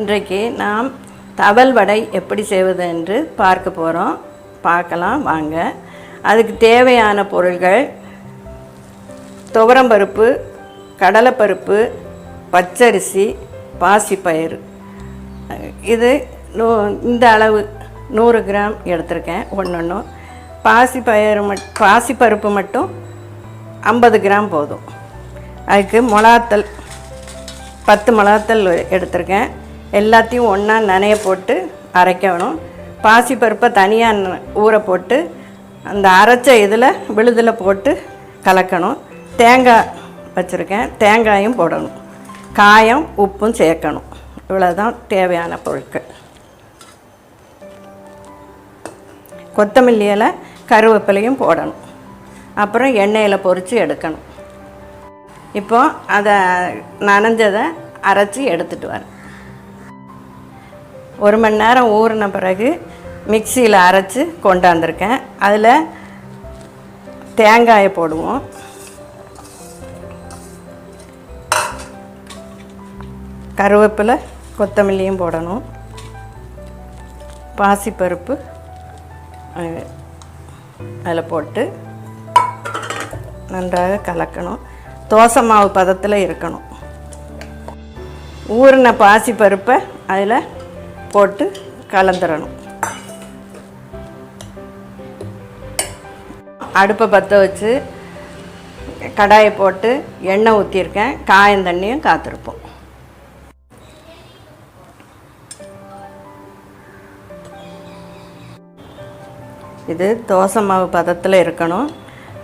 இன்றைக்கு நாம் தவல் வடை எப்படி செய்வது என்று பார்க்க போகிறோம். பார்க்கலாம் வாங்க. அதுக்கு தேவையான பொருள்கள்: துவரம்பருப்பு, கடலைப்பருப்பு, பச்சரிசி, பாசிப்பயிறு. இது இந்த அளவு 100 கிராம் எடுத்திருக்கேன். ஒன்று பாசிப்பருப்பு மட்டும் 50 கிராம் போதும். அதுக்கு மிளகாத்தல் 10 மிளகாத்தல் எடுத்திருக்கேன். எல்லாத்தையும் ஒன்றா நனைய போட்டு அரைக்கணும். பாசிப்பருப்பை தனியாக ஊற போட்டு அந்த அரைச்ச இதில் விழுதில் போட்டு கலக்கணும். தேங்காய் வச்சுருக்கேன், தேங்காயும் போடணும். காயம் உப்பும் சேர்க்கணும். இவ்வளோதான் தேவையான பொருட்கள். கொத்தமல்லி இலை கருவேப்பிலையும் போடணும். அப்புறம் எண்ணெயில் பொரித்து எடுக்கணும். இப்போ அதை நனைஞ்சதை அரைச்சி எடுத்துகிட்டு வரேன். 1 மணி நேரம் ஊறின பிறகு மிக்சியில் அரைச்சி கொண்டாந்துருக்கேன். அதில் தேங்காயை போடுவோம். கருவேப்பிலை கொத்தமல்லியும் போடணும். பாசிப்பருப்பு அதில் போட்டு நன்றாக கலக்கணும். தோசை மாவு பதத்தில் இருக்கணும். ஊறின பாசிப்பருப்பை அதில் போட்டு கலந்துடணும். அடுப்பை பற்ற வச்சு கடாயை போட்டு எண்ணெய் ஊற்றிருக்கேன். காயம் தண்ணியும் காத்திருப்போம். இது தோசை மாவு பதத்தில் இருக்கணும்.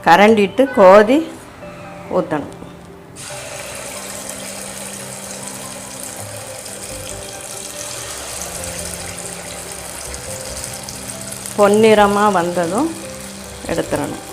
கரண்டிட்டு கோதி ஊற்றணும். பொன்னிறமாக வந்ததும் எடுத்துடணும்.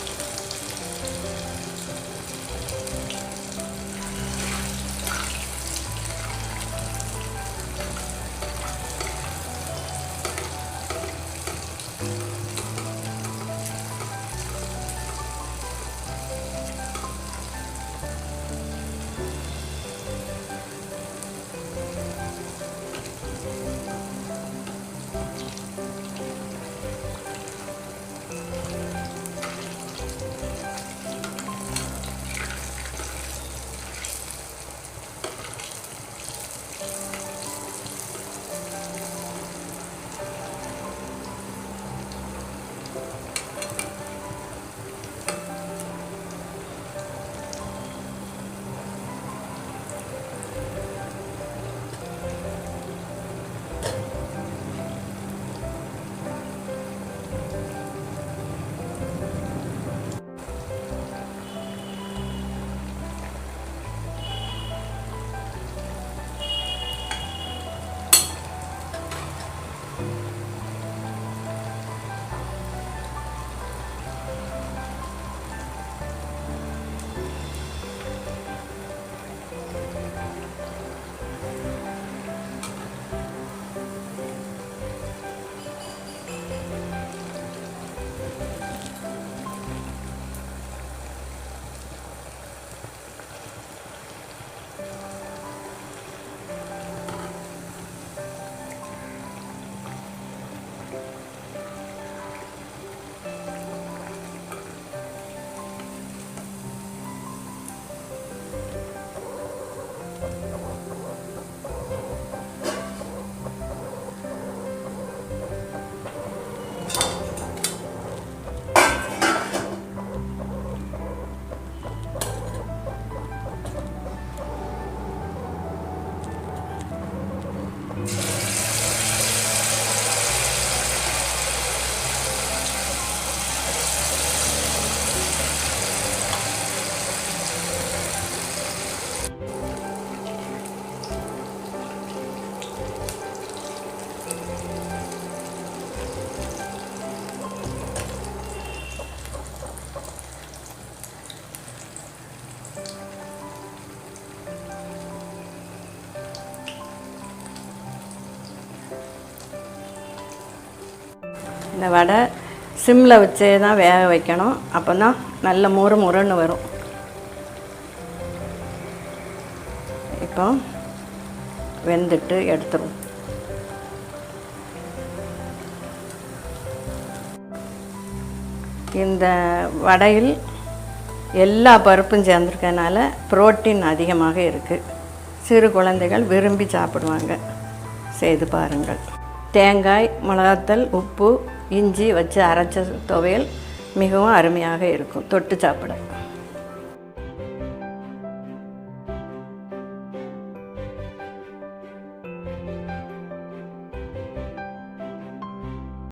இந்த வடை சிம்மில் வச்சே தான் வேக வைக்கணும். அப்போ தான் நல்ல முறுன்னு வரும். இப்போ வெந்துட்டு எடுத்துருவோம். இந்த வடையில் எல்லா பருப்பும் சேர்ந்துருக்கனால புரோட்டீன் அதிகமாக இருக்குது. சிறு குழந்தைகள் விரும்பி சாப்பிடுவாங்க. செய்து பாருங்கள். தேங்காய், மிளகாத்தூள், உப்பு, இஞ்சி வச்சு அரைச்ச துவையல் மிகவும் அருமையாக இருக்கும் தொட்டு சாப்பிட.